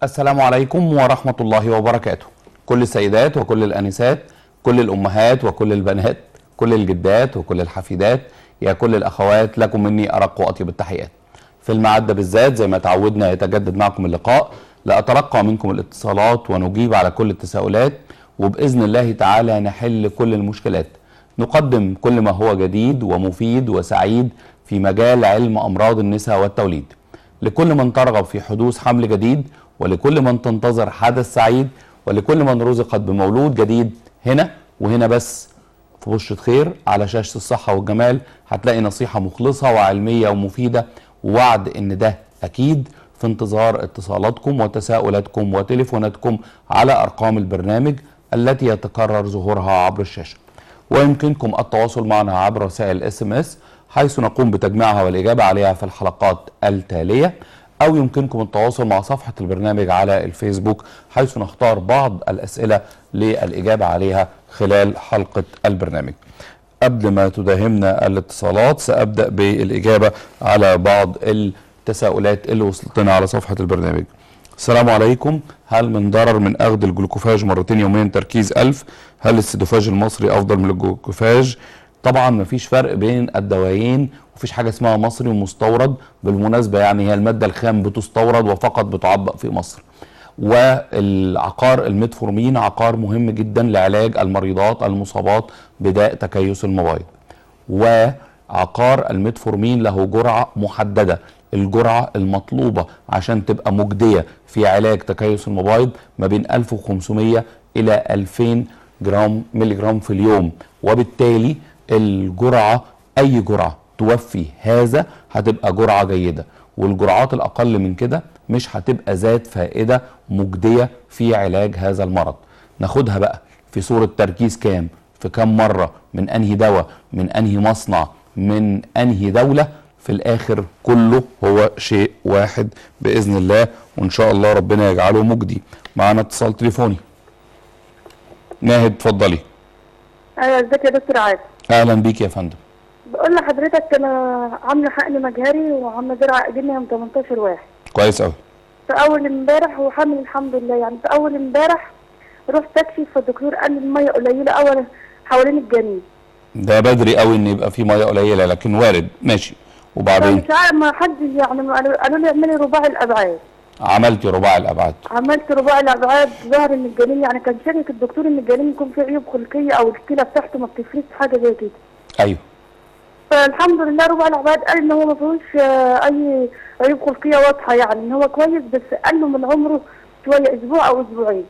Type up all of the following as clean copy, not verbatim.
السلام عليكم ورحمة الله وبركاته. كل السيدات وكل الأنسات، كل الأمهات وكل البنات، كل الجدات وكل الحفيدات، يا كل الأخوات، لكم مني أرق وأطيب التحيات. في الميعاد ده بالذات زي ما تعودنا يتجدد معكم اللقاء لأتلقى منكم الاتصالات ونجيب على كل التساؤلات، وبإذن الله تعالى نحل كل المشكلات، نقدم كل ما هو جديد ومفيد وسعيد في مجال علم أمراض النساء والتوليد، لكل من ترغب في حدوث حمل جديد، ولكل من تنتظر حدث سعيد، ولكل من رزقت بمولود جديد. هنا وهنا بس في بشرة خير على شاشة الصحة والجمال هتلاقي نصيحة مخلصة وعلمية ومفيدة، ووعد ان ده اكيد. في انتظار اتصالاتكم وتساؤلاتكم وتليفوناتكم على ارقام البرنامج التي يتكرر ظهورها عبر الشاشة، ويمكنكم التواصل معنا عبر رسائل SMS حيث نقوم بتجميعها والإجابة عليها في الحلقات التالية، أو يمكنكم التواصل مع صفحة البرنامج على الفيسبوك حيث نختار بعض الأسئلة للإجابة عليها خلال حلقة البرنامج. قبل ما تداهمنا الاتصالات سأبدأ بالإجابة على بعض التساؤلات اللي وصلتنا على صفحة البرنامج. السلام عليكم، هل من ضرر من أخذ الجلوكوفاج مرتين يوميا تركيز 1000؟ هل السيدوفاج المصري أفضل من الجلوكوفاج؟ طبعا مفيش فرق بين الدوايين، ومفيش حاجة اسمها مصري ومستورد. بالمناسبة يعني هي المادة الخام بتستورد وفقط بتعبأ في مصر. والعقار الميتفورمين عقار مهم جدا لعلاج المريضات المصابات بداء تكيس المبايض، وعقار الميتفورمين له جرعة محددة. الجرعة المطلوبة عشان تبقى مجدية في علاج تكيس المبايض ما بين 1500 إلى 2000 ملي جرام في اليوم، وبالتالي الجرعة أي جرعة توفي هذا هتبقى جرعة جيدة، والجرعات الأقل من كده مش هتبقى ذات فائدة مجدية في علاج هذا المرض. ناخدها بقى في صورة تركيز كام، في كام مرة، من أنهي دواء، من أنهي مصنع، من أنهي دولة، في الآخر كله هو شيء واحد بإذن الله، وإن شاء الله ربنا يجعله مجدي. معنا اتصال تليفوني. ناهد اتفضلي. ايوه، ازيك يا دكتور عادل؟ اهلا بيك يا فندم. بقول لحضرتك انا عامله حقن مجهري وعامله زرعه ايدينيا من 18 واحد. كويس قوي. في اول امبارح وحامل الحمد لله. يعني في اول امبارح رحت اكشف فالدكتور قال لي الميه قليله اول حوالين الجنين. ده بدري قوي ان يبقى في ميه قليله، لكن وارد. ماشي، وبعدين؟ مش عارف، ما حدش يعني قالوا لي اعملي رباعي الابعاد. عملتي رباعي الابعاد؟ عملت رباعي الابعاد. ظهر ان الجنين يعني كان شاكك الدكتور ان الجنين يكون فيه عيوب خلقيه او الكلى بتاعته ما بتفرزش حاجه زي كده. ايوه. فالحمد لله رباعي الابعاد قال ان هو ما فيهوش اي عيوب خلقيه واضحه، يعني ان هو كويس، بس قال له من عمره شويه اسبوع او اسبوعين.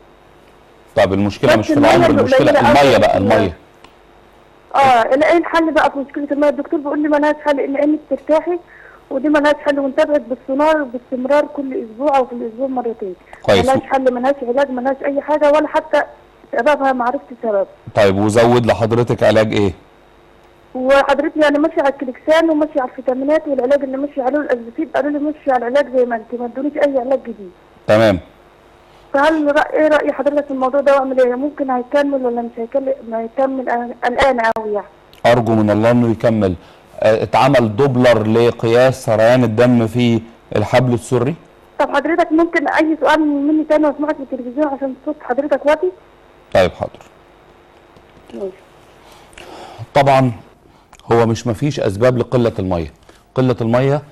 طب المشكله مش في العمر، المشكله الميه بقى، الميه. ايه الحل بقى في مشكله الميه؟ الدكتور بيقول لي مالهاش حل، ان عينك ترتاحي ودي مالهاش حل، ونتابعك بالسونار باستمرار كل اسبوع او في الاسبوع مرتين. كويس. مالهاش حل، مالهاش علاج، مالهاش اي حاجه، ولا حتى سببها ما عرفتش سبب. طيب وزود لحضرتك علاج ايه؟ وحضرتك يعني ماشي على الكليكسان وماشي على الفيتامينات، والعلاج اللي ماشي عليه الازبسيد قالوا لي ماشي على العلاج زي ما انت، ما ادونيش اي علاج جديد. تمام. فهل ايه راي حضرتك في الموضوع ده واعمل ايه؟ ممكن هيكمل ولا مش هيكمل؟ ما يكمل الان قوي يعني. ارجو من الله انه يكمل. اتعمل دوبلر لقياس سريان الدم في الحبل السري؟ طب حضرتك ممكن اي سؤال مني تاني واسمعك في التلفزيون عشان صوت حضرتك واطي؟ طيب حاضر. ماشي. طبعا هو مش مفيش اسباب لقله الميه. قله الميه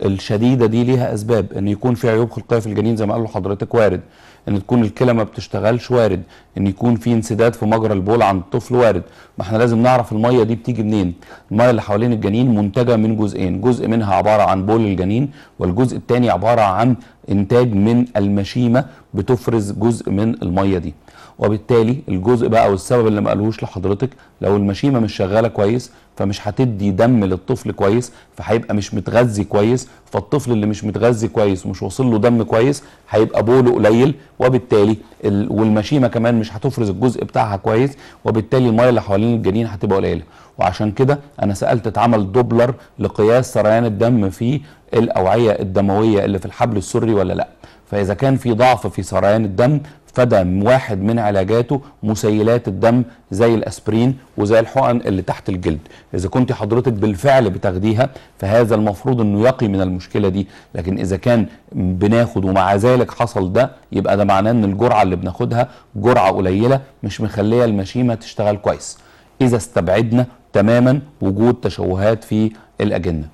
الشديده دي ليها اسباب، ان يكون في عيوب خلقيه في الجنين زي ما قال حضرتك وارد، ان تكون الكلى ما بتشتغلش وارد، ان يكون في انسداد في مجرى البول عند الطفل وارد. ما احنا لازم نعرف الميه دي بتيجي منين. الميه اللي حوالين الجنين منتجه من جزئين، جزء منها عباره عن بول الجنين، والجزء الثاني عباره عن انتاج من المشيمه بتفرز جزء من الميه دي. وبالتالي الجزء بقى والسبب اللي ما قالوش لحضرتك، لو المشيمه مش شغاله كويس فمش هتدي دم للطفل كويس، فهيبقى مش متغذي كويس، فالطفل اللي مش متغذي كويس ومش واصل له دم كويس هيبقى بوله قليل، وبالتالي والمشيمه كمان مش هتفرز الجزء بتاعها كويس، وبالتالي الميه اللي حوالين الجنين هتبقى قليله. وعشان كده انا سالت اتعمل دوبلر لقياس سريان الدم في الاوعيه الدمويه اللي في الحبل السري ولا لا. فاذا كان في ضعف في سريان الدم فده واحد من علاجاته مسيلات الدم زي الاسبرين وزي الحقن اللي تحت الجلد. اذا كنت حضرتك بالفعل بتاخديها فهذا المفروض انه يقي من المشكله دي، لكن اذا كان بناخد ومع ذلك حصل ده يبقى ده معناه ان الجرعه اللي بناخدها جرعه قليله مش مخليه المشيمه تشتغل كويس. اذا استبعدنا تماما وجود تشوهات في الاجنه.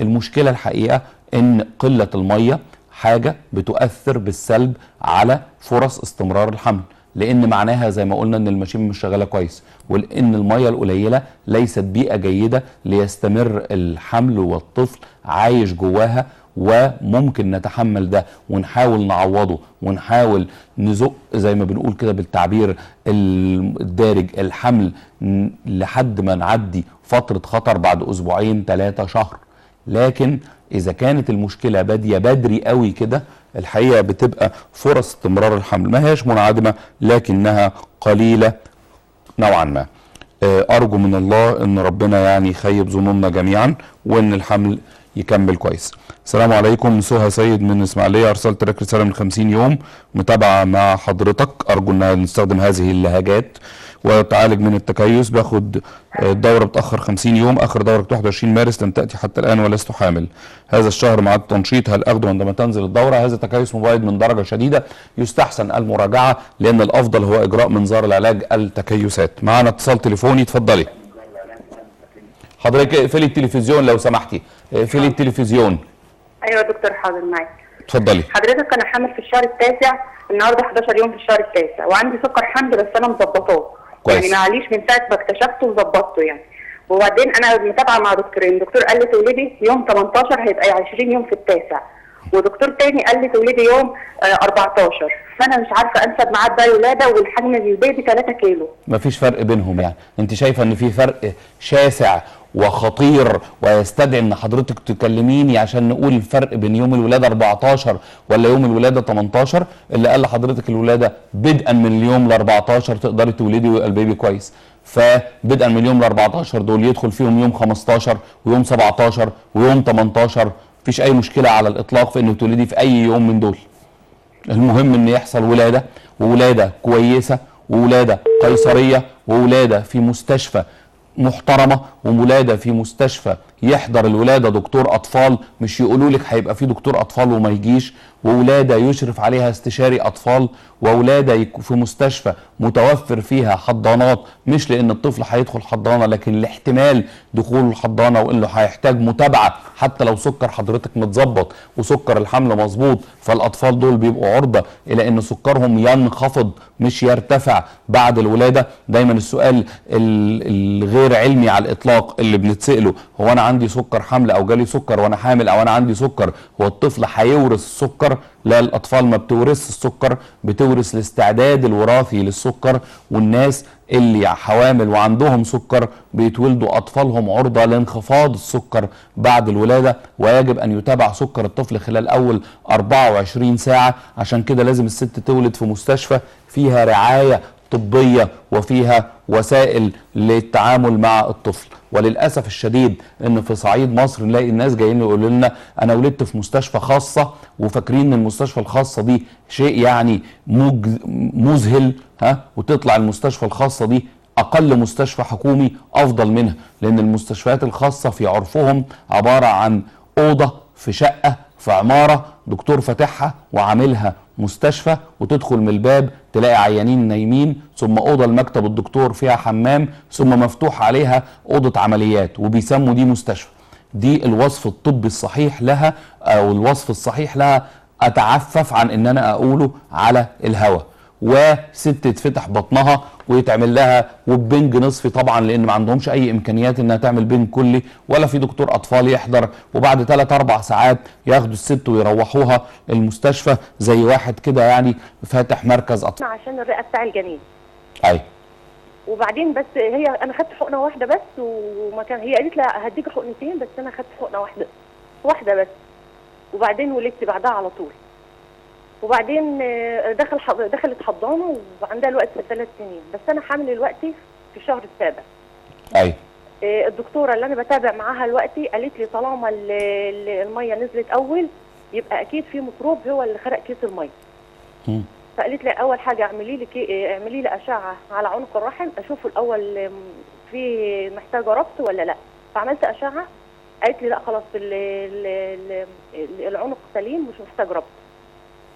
المشكله الحقيقه ان قله الميه حاجه بتؤثر بالسلب على فرص استمرار الحمل، لان معناها زي ما قلنا ان المشيمه مش شغاله كويس، ولان الميه القليله ليست بيئه جيده ليستمر الحمل والطفل عايش جواها. وممكن نتحمل ده ونحاول نعوضه ونحاول نزق زي ما بنقول كده بالتعبير الدارج الحمل لحد ما نعدي فتره خطر بعد اسبوعين 3 شهر. لكن اذا كانت المشكله باديه بدري قوي كده الحقيقه بتبقى فرص استمرار الحمل ما هياش منعدمه لكنها قليله نوعا ما. ارجو من الله ان ربنا يعني يخيب ظنوننا جميعا وان الحمل يكمل كويس. السلام عليكم. سهى سيد من اسماعيليه ارسلت لك رساله من 50 يوم متابعه مع حضرتك، ارجو ان نستخدم هذه اللهجات وتعالج من التكيس. باخد الدوره بتاخر 50 يوم، اخر دوره 21 مارس لم تاتي حتى الان ولست حامل. هذا الشهر مع التنشيط هل اخده عندما تنزل الدوره؟ هذا تكيس مبيض من درجه شديده، يستحسن المراجعه لان الافضل هو اجراء منظار العلاج التكيسات. معنا اتصال تليفوني، اتفضلي. حضرتك اقفلي التلفزيون لو سمحتي، اقفلي التلفزيون. ايوه يا دكتور حاضر معاك. اتفضلي. حضرتك انا حامل في الشهر التاسع، النهارده 11 يوم في الشهر التاسع، وعندي سكر حمل بس انا مظبطاه. كويس. يعني معليش من ساعه ما اكتشفته وظبطته يعني. وبعدين انا متابعه مع دكتورين، دكتور قال لي تولدي يوم 18 هيبقى 20 يوم في التاسع، ودكتور تاني قال لي تولدي يوم 14. فانا مش عارفه انسب ميعاد بقى الولاده، والحجم البيبي 3 كيلو. مفيش فرق بينهم يعني؟ انت شايفه ان في فرق شاسع وخطير ويستدعي ان حضرتك تكلميني عشان نقول الفرق بين يوم الولاده 14 ولا يوم الولاده 18؟ اللي قال لحضرتك الولاده بدءا من اليوم ال 14 تقدري تولدي ويبقى البيبي كويس، فبدءا من اليوم ال 14 دول يدخل فيهم يوم 15 ويوم 17 ويوم 18، مفيش اي مشكله على الاطلاق في انك تولدي في اي يوم من دول. المهم ان يحصل ولاده، وولاده كويسه، وولاده قيصريه، وولاده في مستشفى محترمه، وولاده في مستشفى يحضر الولاده دكتور اطفال، مش يقولوا لك هيبقى في دكتور اطفال وما يجيش، وولاده يشرف عليها استشاري اطفال، وولاده في مستشفى متوفر فيها حضانات، مش لان الطفل هيدخل حضانه لكن لاحتمال دخول الحضانه وانه هيحتاج متابعه حتى لو سكر حضرتك متظبط وسكر الحمل مظبوط، فالاطفال دول بيبقوا عرضه الى ان سكرهم ينخفض مش يرتفع بعد الولاده. دايما السؤال الغير علمي على الاطلاق اللي بنتساله هو انا عندي سكر حمل او جالي سكر وانا حامل او انا عندي سكر، هو الطفل هيورث السكر؟ لا، الاطفال ما بتورث السكر، بتورث الاستعداد الوراثي للسكر، والناس اللي حوامل وعندهم سكر بيتولدوا اطفالهم عرضه لانخفاض السكر بعد الولاده، ويجب ان يتابع سكر الطفل خلال اول 24 ساعه. عشان كده لازم الست تولد في مستشفى فيها رعايه طبيه وفيها وسائل للتعامل مع الطفل. وللاسف الشديد ان في صعيد مصر نلاقي الناس جايين يقولوا لنا انا ولدت في مستشفى خاصه، وفاكرين ان المستشفى الخاصه دي شيء يعني مذهل، وتطلع المستشفى الخاصه دي اقل مستشفى حكومي افضل منها، لان المستشفيات الخاصه في عرفهم عباره عن اوضه في شقه في عماره دكتور فاتحها وعاملها مستشفى، وتدخل من الباب تلاقي عيانين نايمين، ثم اوضه المكتب الدكتور فيها حمام، ثم مفتوح عليها اوضه عمليات، وبيسموا دي مستشفى. دي الوصف الطبي الصحيح لها او الوصف الصحيح لها اتعفف عن ان انا اقوله على الهوا. وست تفتح بطنها ويتعمل لها وبنج نصفي طبعا لان ما عندهمش اي امكانيات انها تعمل بنج كلي، ولا في دكتور اطفال يحضر، وبعد 3-4 ساعات ياخدوا الست ويروحوها المستشفى زي واحد كده يعني فاتح مركز اطفال عشان الرئه بتاع الجنين. ايوه. وبعدين بس انا خدت حقنه واحده بس، وما كان هي قالت لي هديك حقنتين، بس انا خدت حقنه واحده بس، وبعدين ولدت بعدها على طول. وبعدين دخلت حضانه وعندها الوقت 3 سنين، بس انا حامل دلوقتي في الشهر السابع. ايوه. الدكتوره اللي انا بتابع معاها دلوقتي قالت لي طالما الميه نزلت اول يبقى اكيد في ميكروب هو اللي خرق كيس الميه. فقالت لي اول حاجه اعملي لي اشعه على عنق الرحم اشوف الاول في محتاجه ربط ولا لا. فعملت اشعه، قالت لي لا خلاص العنق سليم مش محتاج ربط.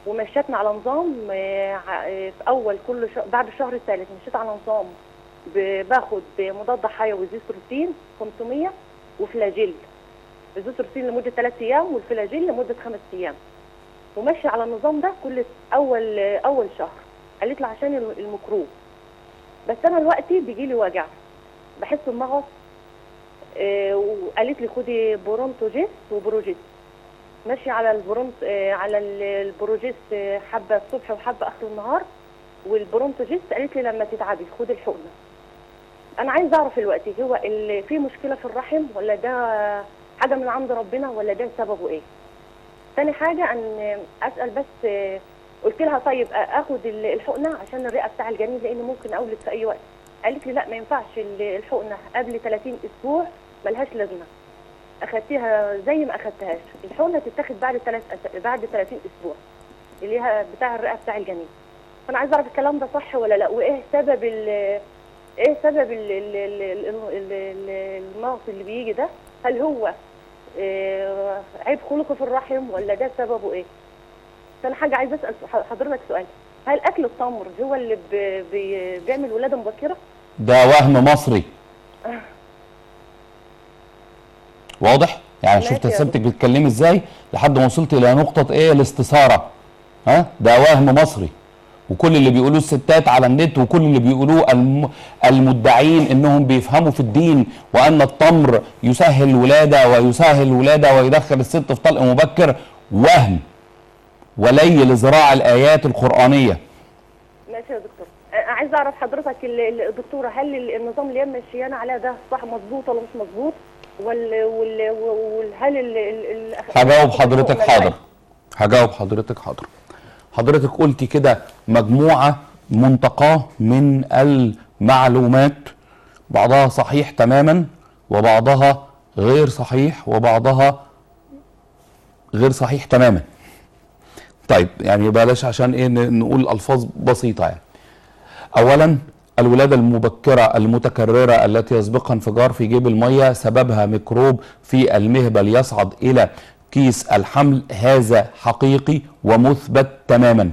ومشيتنا على نظام في اول كل بعد الشهر الثالث مشيت على نظام باخد مضاد حيوي زيستروسين 500 وفلاجيل. الزيستروسين لمده 3 ايام والفلاجيل لمده 5 ايام. وماشي على النظام ده كل اول شهر. قالت لي عشان الميكروب. بس انا دلوقتي بيجي لي وجع، بحس بمغص. وقالت لي خدي بورونتوجيس وبروجيس. ماشي على على البروجيس حبه الصبح وحبه اخر النهار. والبرونتوجيس قالت لي لما تتعبي خدي الحقنه. انا عايز اعرف دلوقتي هو اللي في مشكله في الرحم ولا ده حاجه من عند ربنا ولا ده سببه ايه؟ ثاني حاجه ان اسال بس قلت لها طيب اخد الحقنه عشان الرئه بتاع الجنين لان ممكن اولد في اي وقت. قالت لي لا ما ينفعش الحقنه قبل 30 اسبوع ملهاش لازمه. اخدتيها زي ما اخدتهاش. الحقنه تتاخد بعد 30 اسبوع اللي هي بتاع الرئه بتاع الجنين. فانا عايزه اعرف الكلام ده صح ولا لا، وايه سبب المغص اللي بيجي ده؟ هل هو عيب خلقي في الرحم ولا ده سببه ايه؟ ثاني حاجه عايزه اسال حضرتك سؤال، هل اكل التمر هو اللي بيعمل ولاده مبكره؟ ده وهم مصري. واضح؟ يعني شفت سيادتك بتتكلمي ازاي لحد ما وصلت الى نقطه ايه؟ الاستثاره. ده وهم مصري. وكل اللي بيقولوه الستات على النت وكل اللي بيقولوه المدعين انهم بيفهموا في الدين وان التمر يسهل الولاده ويدخل الست في طلق مبكر وهم ولي لذراع الايات القرانيه. ماشي يا دكتور. عايز اعرف حضرتك الدكتوره هل النظام اللي هي ماشيانا عليه ده صح مظبوط ولا مش مظبوط؟ هل هجاوب حضرتك حاضر. حضرتك قلتي كده مجموعة منتقاة من المعلومات، بعضها صحيح تماما وبعضها غير صحيح وبعضها غير صحيح تماما. طيب يعني بلاش عشان ايه نقول الفاظ بسيطة. يعني اولا الولادة المبكرة المتكررة التي يسبقها انفجار في جيب المية سببها ميكروب في المهبل يصعد الى كيس الحمل، هذا حقيقي ومثبت تماما،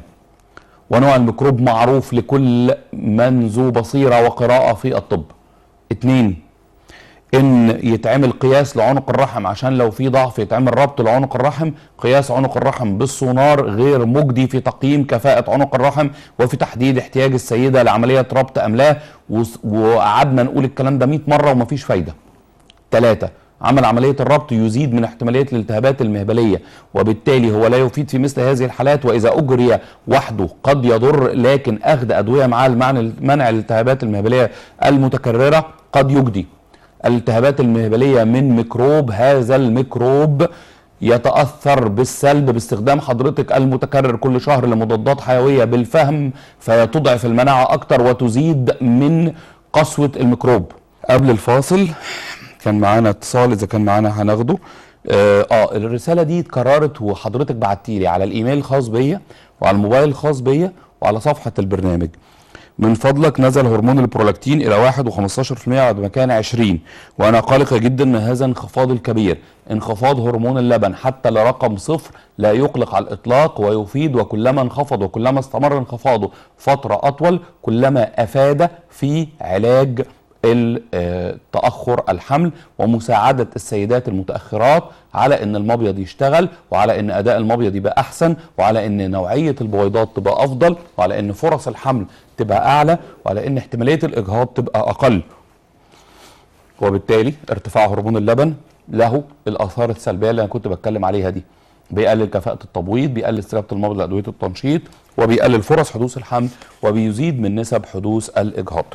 ونوع الميكروب معروف لكل من ذو بصيرة وقراءة في الطب. 2 ان يتعمل قياس لعنق الرحم عشان لو في ضعف يتعمل ربط لعنق الرحم. قياس عنق الرحم بالسونار غير مجدي في تقييم كفاءة عنق الرحم وفي تحديد احتياج السيدة لعملية ربط ام لا، وقعدنا نقول الكلام ده 100 مرة ومفيش فايدة. 3 عمل عملية الربط يزيد من احتمالية الالتهابات المهبلية وبالتالي هو لا يفيد في مثل هذه الحالات، وإذا أجري وحده قد يضر، لكن أخذ أدوية مع منع الالتهابات المهبلية المتكررة قد يجدي. الالتهابات المهبلية من ميكروب، هذا الميكروب يتأثر بالسلب باستخدام حضرتك المتكرر كل شهر لمضادات حيوية بالفهم، فيتضعف المناعة أكتر وتزيد من قسوة الميكروب. قبل الفاصل كان معانا اتصال، اذا كان معانا هناخده. الرساله دي اتكررت وحضرتك بعتيلي على الايميل الخاص بيا وعلى الموبايل الخاص بيا وعلى صفحه البرنامج. من فضلك نزل هرمون البرولاكتين الى 1 و15% بعد ما كان 20، وانا قلقه جدا من هذا الانخفاض الكبير. انخفاض هرمون اللبن حتى لرقم 0 لا يقلق على الاطلاق ويفيد، وكلما انخفض وكلما استمر انخفاضه فتره اطول كلما افاد في علاج تأخر الحمل ومساعدة السيدات المتأخرات على ان المبيض يشتغل، وعلى ان اداء المبيض يبقى احسن، وعلى ان نوعية البويضات تبقى افضل، وعلى ان فرص الحمل تبقى اعلى، وعلى ان احتمالية الاجهاض تبقى اقل. وبالتالي ارتفاع هرمون اللبن له الاثار السلبية اللي انا كنت بتكلم عليها دي، بيقلل كفاءة التبويض، بيقلل استجابة المبيض لأدوية التنشيط، وبيقلل فرص حدوث الحمل، وبيزيد من نسب حدوث الاجهاض.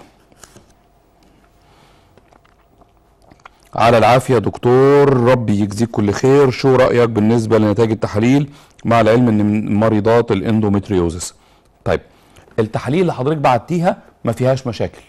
على العافية دكتور، ربي يجزيك كل خير. شو رأيك بالنسبة لنتائج التحاليل مع العلم ان من مريضات الاندومتريوزس؟ طيب التحاليل اللي حضرتك بعتيها ما فيهاش مشاكل.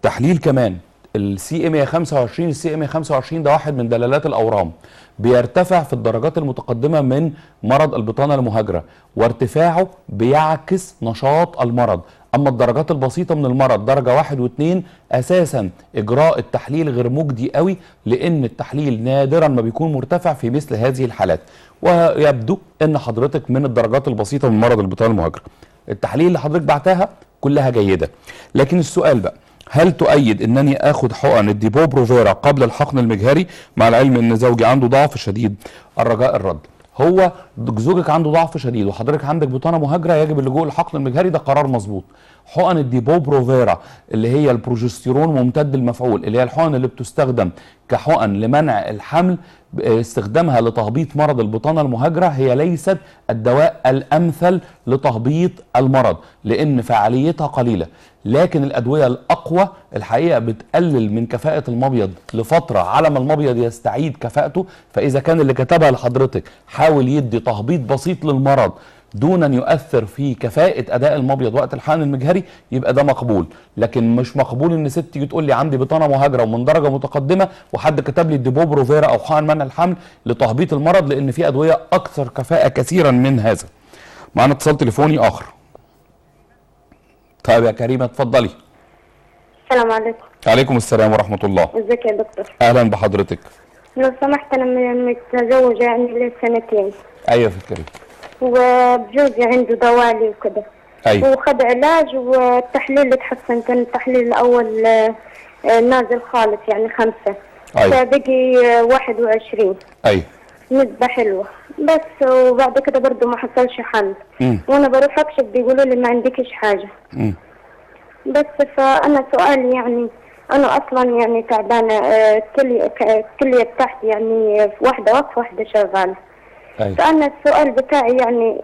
تحليل كمان السي ام 125. السي ام 125 ده واحد من دلالات الاورام، بيرتفع في الدرجات المتقدمه من مرض البطانه المهاجره، وارتفاعه بيعكس نشاط المرض. اما الدرجات البسيطه من المرض درجه 1 و2 اساسا اجراء التحليل غير مجدي قوي، لان التحليل نادرا ما بيكون مرتفع في مثل هذه الحالات، ويبدو ان حضرتك من الدرجات البسيطه من مرض البطانه المهاجره. التحاليل اللي حضرتك بعتها كلها جيده، لكن السؤال بقى، هل تؤيد انني اخد حقن الديبو بروفيرا قبل الحقن المجهري، مع العلم ان زوجي عنده ضعف شديد؟ الرجاء الرد. هو زوجك عنده ضعف شديد وحضرتك عندك بطانه مهاجره، يجب اللجوء للحقن المجهري، ده قرار مظبوط. حقن الديبو بروفيرا اللي هي البروجستيرون ممتد المفعول، اللي هي الحقن اللي بتستخدم كحقن لمنع الحمل، استخدامها لتهبيط مرض البطانه المهاجره هي ليست الدواء الامثل لتهبيط المرض، لان فعاليتها قليله. لكن الادويه الاقوى الحقيقه بتقلل من كفاءه المبيض لفتره على ما المبيض يستعيد كفاءته. فاذا كان اللي كتبها لحضرتك حاول يدي تهبيط بسيط للمرض دون ان يؤثر في كفاءه اداء المبيض وقت الحقن المجهري، يبقى ده مقبول. لكن مش مقبول ان ست تيجي تقول لي عندي بطانه مهاجره ومن درجه متقدمه وحد كتب لي الديبو بروفيرا او حقن منع الحمل لتهبيط المرض، لان في ادويه اكثر كفاءه كثيرا من هذا. معانا اتصال تليفوني اخر. طيب يا كريمه اتفضلي. السلام عليكم. عليكم السلام ورحمه الله. ازيك يا دكتور؟ اهلا بحضرتك. لو سمحت انا متزوجة يعني لي سنتين. ايوه في الكريم. وجوزي عنده دوالي وكده. ايوه. وخد علاج والتحليل اتحسن، كان التحليل الاول نازل خالص يعني 5. ايوه. فبقي 21. ايوه. نسبة حلوة بس، وبعد كده برضه ما حصلش حل. وانا بروح اكشف بيقولوا لي ما عندكش حاجة. بس فانا سؤالي يعني انا اصلا يعني تعبانة، الكلية بتاعتي يعني واحدة واقفة واحدة شغالة. أيوة. فانا السؤال بتاعي يعني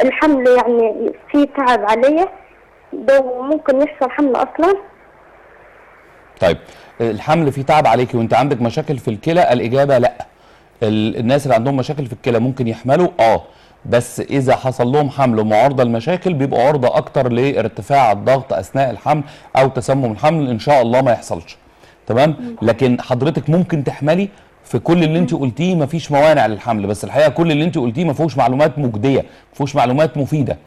الحمل يعني في تعب عليا، ده ممكن يحصل حمل اصلا؟ طيب الحمل فيه تعب عليكي وانت عندك مشاكل في الكلى؟ الاجابه لا. الناس اللي عندهم مشاكل في الكلى ممكن يحملوا بس اذا حصل لهم حمل ومعارضه للمشاكل بيبقوا عرضه اكتر لارتفاع الضغط اثناء الحمل او تسمم الحمل. ان شاء الله ما يحصلش. تمام. لكن حضرتك ممكن تحملي في كل اللي انت قلتيه، مفيش موانع للحمل، بس الحقيقه كل اللي انت قلتيه ما فيهوش معلومات مجديه، ما فيهوش معلومات مفيده.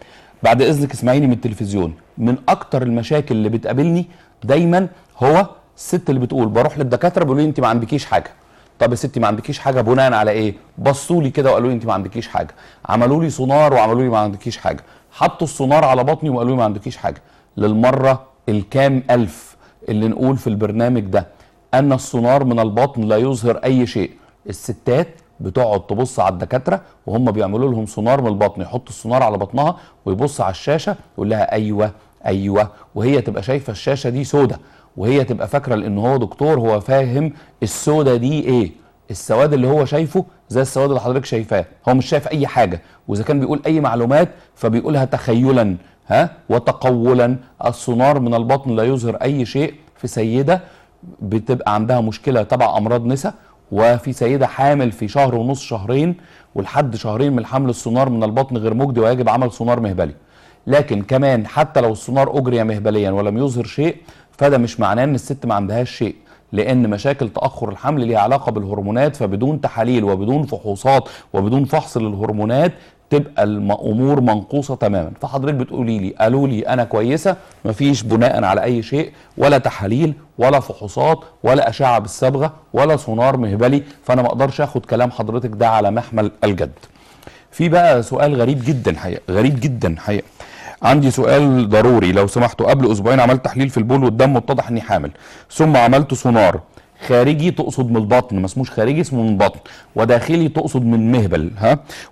بعد اذنك اسمعيني من التلفزيون. من اكتر المشاكل اللي بتقابلني دايما هو الست اللي بتقول بروح للدكاتره بيقولوا لي انت ما عندكيش حاجه. طب يا ستي ما عندكيش حاجه بناء على ايه؟ بصوا لي كده وقالوا لي انت ما عندكيش حاجه، عملوا لي سونار وعملوا لي ما عندكيش حاجه، حطوا السونار على بطني وقالوا لي ما عندكيش حاجه. للمره الكام الف اللي نقول في البرنامج ده ان السونار من البطن لا يظهر اي شيء. الستات بتقعد تبص على الدكاتره وهم بيعملوا لهم سونار من البطن، يحطوا السونار على بطنها ويبص على الشاشه يقول لها ايوه ايوه، وهي تبقى شايفه الشاشه دي سودة، وهي تبقى فاكره لان هو دكتور هو فاهم السودة دي ايه. السواد اللي هو شايفه زي السواد اللي حضرتك شايفاه، هو مش شايف اي حاجه، واذا كان بيقول اي معلومات فبيقولها تخيلا وتقولا. السونار من البطن لا يظهر اي شيء في سيده بتبقى عندها مشكله تبع امراض نساء، وفي سيده حامل في شهر ونص شهرين، ولحد شهرين من الحمل السونار من البطن غير مجدي ويجب عمل سونار مهبلي. لكن كمان حتى لو السونار اجري مهبليا ولم يظهر شيء فده مش معناه ان الست ما عندهاش شيء، لان مشاكل تاخر الحمل ليها علاقه بالهرمونات، فبدون تحاليل وبدون فحوصات وبدون فحص للهرمونات تبقى الامور منقوصه تماما. فحضرتك بتقولي لي قالوا لي انا كويسه، مفيش بناء على اي شيء، ولا تحاليل ولا فحوصات ولا اشعه بالصبغه ولا سونار مهبلي، فانا ما اقدرش اخد كلام حضرتك ده على محمل الجد. في بقى سؤال غريب جدا حقيقه، غريب جدا حقيقه. عندي سؤال ضروري لو سمحتوا. قبل اسبوعين عملت تحليل في البول والدم واتضح اني حامل، ثم عملت سونار خارجي تقصد من البطن، ما اسموش خارجي اسمه من البطن، وداخلي تقصد من مهبل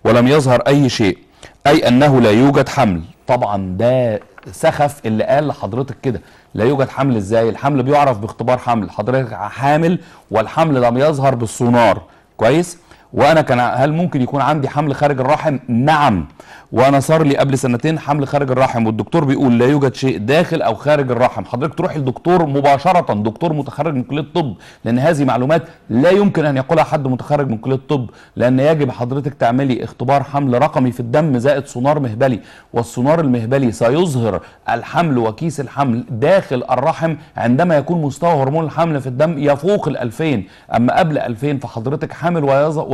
ولم يظهر اي شيء، اي انه لا يوجد حمل. طبعا ده سخف اللي قال لحضرتك كده. لا يوجد حمل ازاي؟ الحمل بيعرف باختبار حمل، حضرتك حامل والحمل لم يظهر بالسونار كويس، وانا هل ممكن يكون عندي حمل خارج الرحم؟ نعم، وانا صار لي قبل سنتين حمل خارج الرحم والدكتور بيقول لا يوجد شيء داخل او خارج الرحم. حضرتك تروح للدكتور مباشره، دكتور متخرج من كليه الطب، لان هذه معلومات لا يمكن ان يقولها حد متخرج من كليه الطب، لان يجب حضرتك تعملي اختبار حمل رقمي في الدم زائد سونار مهبلي، والسونار المهبلي سيظهر الحمل وكيس الحمل داخل الرحم عندما يكون مستوى هرمون الحمل في الدم يفوق ال2000. اما قبل 2000 فحضرتك حامل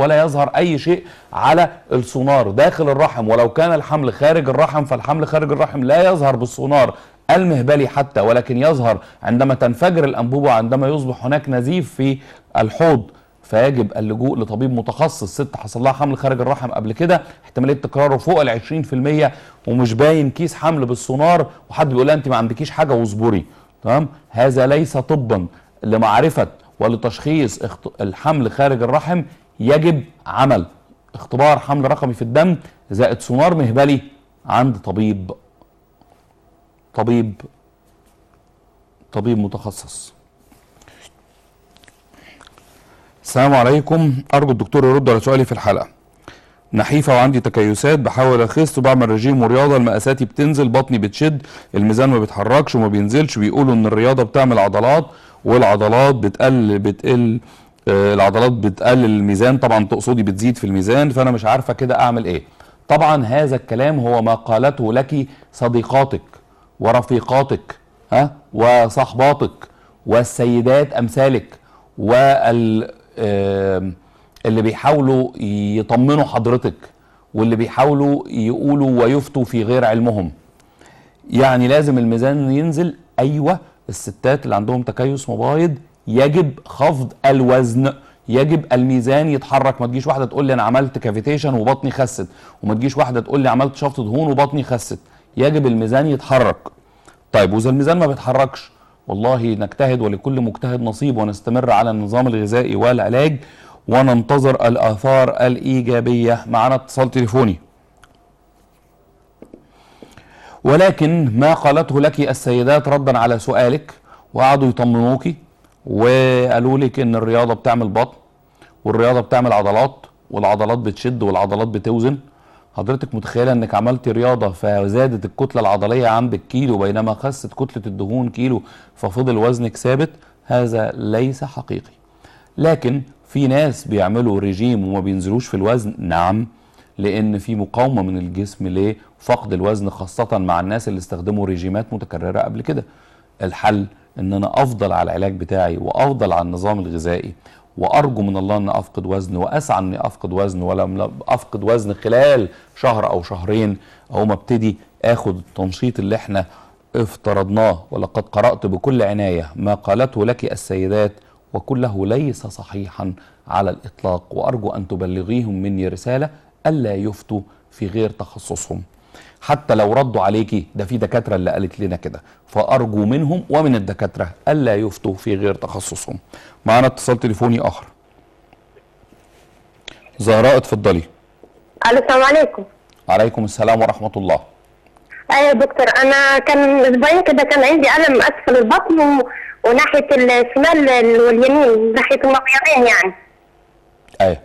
ولا يظهر اي شيء على السونار داخل الرحم، ولو كان الحمل خارج الرحم فالحمل خارج الرحم لا يظهر بالسونار المهبلي حتى، ولكن يظهر عندما تنفجر الانبوبه وعندما يصبح هناك نزيف في الحوض، فيجب اللجوء لطبيب متخصص. ست حصل لها حمل خارج الرحم قبل كده، احتماليه تكراره فوق ال 20% ومش باين كيس حمل بالسونار، وحد بيقول لها انت ما عندكيش حاجه واصبري. تمام؟ هذا ليس طبا. لمعرفه ولتشخيص الحمل خارج الرحم يجب عمل اختبار حمل رقمي في الدم زائد سونار مهبلي عند طبيب متخصص. السلام عليكم، ارجو الدكتور يرد على سؤالي في الحلقه. نحيفه وعندي تكيسات، بحاول اخس وبعمل رجيم ورياضه، المقاساتي بتنزل، بطني بتشد، الميزان ما بيتحركش وما بينزلش. بيقولوا ان الرياضه بتعمل عضلات والعضلات بتقل العضلات بتقلل الميزان، طبعا تقصدي بتزيد في الميزان، فانا مش عارفه كده اعمل ايه. طبعا هذا الكلام هو ما قالته لك صديقاتك ورفيقاتك وصحباتك والسيدات امثالك اللي بيحاولوا يطمنوا حضرتك واللي بيحاولوا يقولوا ويفتوا في غير علمهم. يعني لازم الميزان ينزل. ايوه، الستات اللي عندهم تكيس مبايض يجب خفض الوزن، يجب الميزان يتحرك. ما تجيش واحده تقول لي انا عملت كافيتيشن وبطني خست، وما تجيش واحده تقول لي عملت شفط دهون وبطني خست. يجب الميزان يتحرك. طيب واذا الميزان ما بيتحركش، والله نجتهد ولكل مجتهد نصيب، ونستمر على النظام الغذائي والعلاج وننتظر الآثار الإيجابية. معنا اتصال تليفوني. ولكن ما قالته لك السيدات ردا على سؤالك، وقعدوا يطمنوكي وقالوا لك ان الرياضة بتعمل بطن والرياضة بتعمل عضلات والعضلات بتشد والعضلات بتوزن. حضرتك متخيلة انك عملتي رياضة فزادت الكتلة العضلية عندك كيلو، بينما خست كتلة الدهون كيلو ففضل وزنك ثابت؟ هذا ليس حقيقي. لكن في ناس بيعملوا ريجيم وما بينزلوش في الوزن. نعم، لان في مقاومة من الجسم لفقد الوزن، خاصة مع الناس اللي استخدموا ريجيمات متكررة قبل كده. الحل ان انا افضل على العلاج بتاعي وافضل على النظام الغذائي، وارجو من الله ان افقد وزن، واسعى اني افقد وزن، ولم افقد وزن خلال شهر او شهرين او ما ابتدي اخد التنشيط اللي احنا افترضناه. ولقد قرأت بكل عناية ما قالته لك السيدات وكله ليس صحيحا على الإطلاق، وأرجو أن تبلغيهم مني رسالة ألا يفتوا في غير تخصصهم. حتى لو ردوا عليكي، ده في دكاترة اللي قالت لنا كده، فأرجو منهم ومن الدكاترة ألا يفتوا في غير تخصصهم. معنا اتصال تليفوني آخر. زهراء اتفضلي. السلام عليكم. عليكم السلام ورحمة الله. ايوه يا دكتور، انا كان اسبوعين كده كان عندي الم اسفل البطن وناحيه الشمال واليمين، ناحيه المبيضين يعني. ايوه.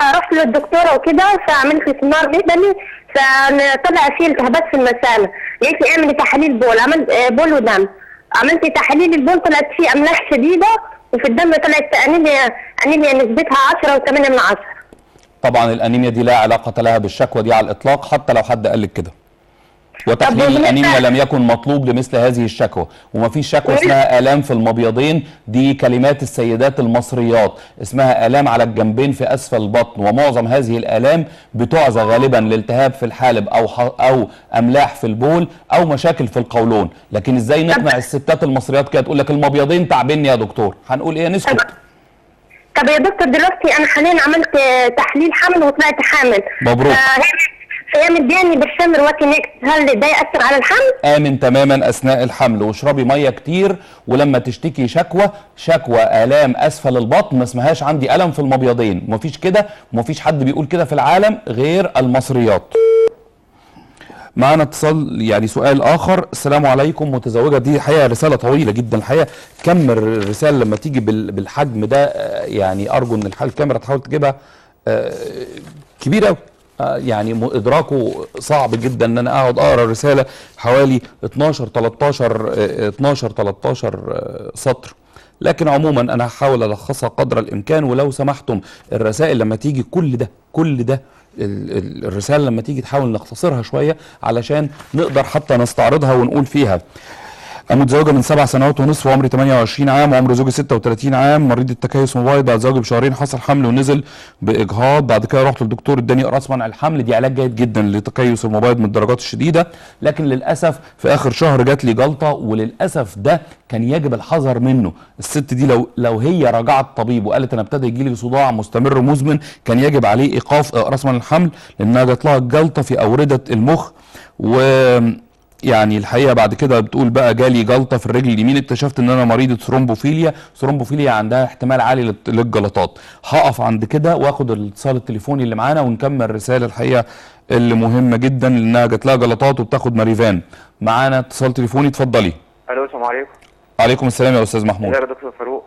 فرحت للدكتوره وكده، فعملت لي سونار مهبلي، فطلع فيه التهابات في المثانه. قالت لي اعملي تحاليل بول، عملت بول ودم. عملت تحاليل البول طلعت فيه املاح شديده، وفي الدم طلعت انيميا نسبتها 10.8. طبعا الانيميا دي لا علاقه لها بالشكوى دي على الاطلاق، حتى لو حد قال لك كده. وتحليل الانيميا لم يكن مطلوب لمثل هذه الشكوى، ومفيش شكوى اسمها آلام في المبيضين. دي كلمات السيدات المصريات، اسمها آلام على الجنبين في اسفل البطن، ومعظم هذه الآلام بتعزى غالبا لالتهاب في الحالب او املاح في البول او مشاكل في القولون. لكن ازاي نقنع الستات المصريات كده تقول لك المبيضين تعبني يا دكتور؟ هنقول ايه؟ نسكت. طب يا دكتور دلوقتي انا حاليا عملت تحليل حمل وطلعت حامل. مبروك. فهي مدياني بالشمر واتينكس، هل ده يأثر على الحمل؟ آمن تماما أثناء الحمل، واشربي مية كتير. ولما تشتكي شكوى آلام أسفل البطن، ما اسمهاش عندي ألم في المبيضين، ومفيش كده، ومفيش حد بيقول كده في العالم غير المصريات. معنا اتصال، يعني سؤال آخر. السلام عليكم، متزوجة. دي حقيقة رسالة طويلة جدا الحقيقة، كم الرسالة لما تيجي بالحجم ده يعني أرجو إن الكاميرا تحاول تجيبها كبير قوي، يعني ادراكه صعب جدا ان انا اقعد اقرا الرساله حوالي 12 13 سطر. لكن عموما انا هحاول الخصها قدر الامكان. ولو سمحتم الرسائل لما تيجي كل ده الرساله لما تيجي تحاول نختصرها شويه علشان نقدر حتى نستعرضها ونقول فيها. أنا متزوجة من 7 سنوات ونصف وعمري 28 عام وعمر زوجي 36 عام، مريض التكيس مبيض، بعد زواجي بشهرين حصل حمل ونزل بإجهاض، بعد كده رحت للدكتور اداني اقراص منع الحمل، دي علاج جيد جدا لتكيس المبيض من الدرجات الشديدة، لكن للأسف في آخر شهر جات لي جلطة، وللأسف ده كان يجب الحذر منه. الست دي لو هي راجعت طبيب وقالت أنا ابتدى يجي لي صداع مستمر مزمن كان يجب عليه إيقاف اقراص منع الحمل، لأنها جات لها جلطة في أوردة المخ. يعني الحقيقه بعد كده بتقول بقى جالي جلطه في الرجل اليمين، اكتشفت ان انا مريضه ثرومبوفيليا عندها احتمال عالي للجلطات. هقف عند كده واخد الاتصال التليفوني اللي معانا ونكمل الرساله الحقيقه اللي مهمه جدا لانها جات لها جلطات وبتاخد ماريفان. معانا اتصال تليفوني، اتفضلي. الو السلام عليكم. وعليكم السلام يا استاذ محمود. ازيك يا دكتور فاروق؟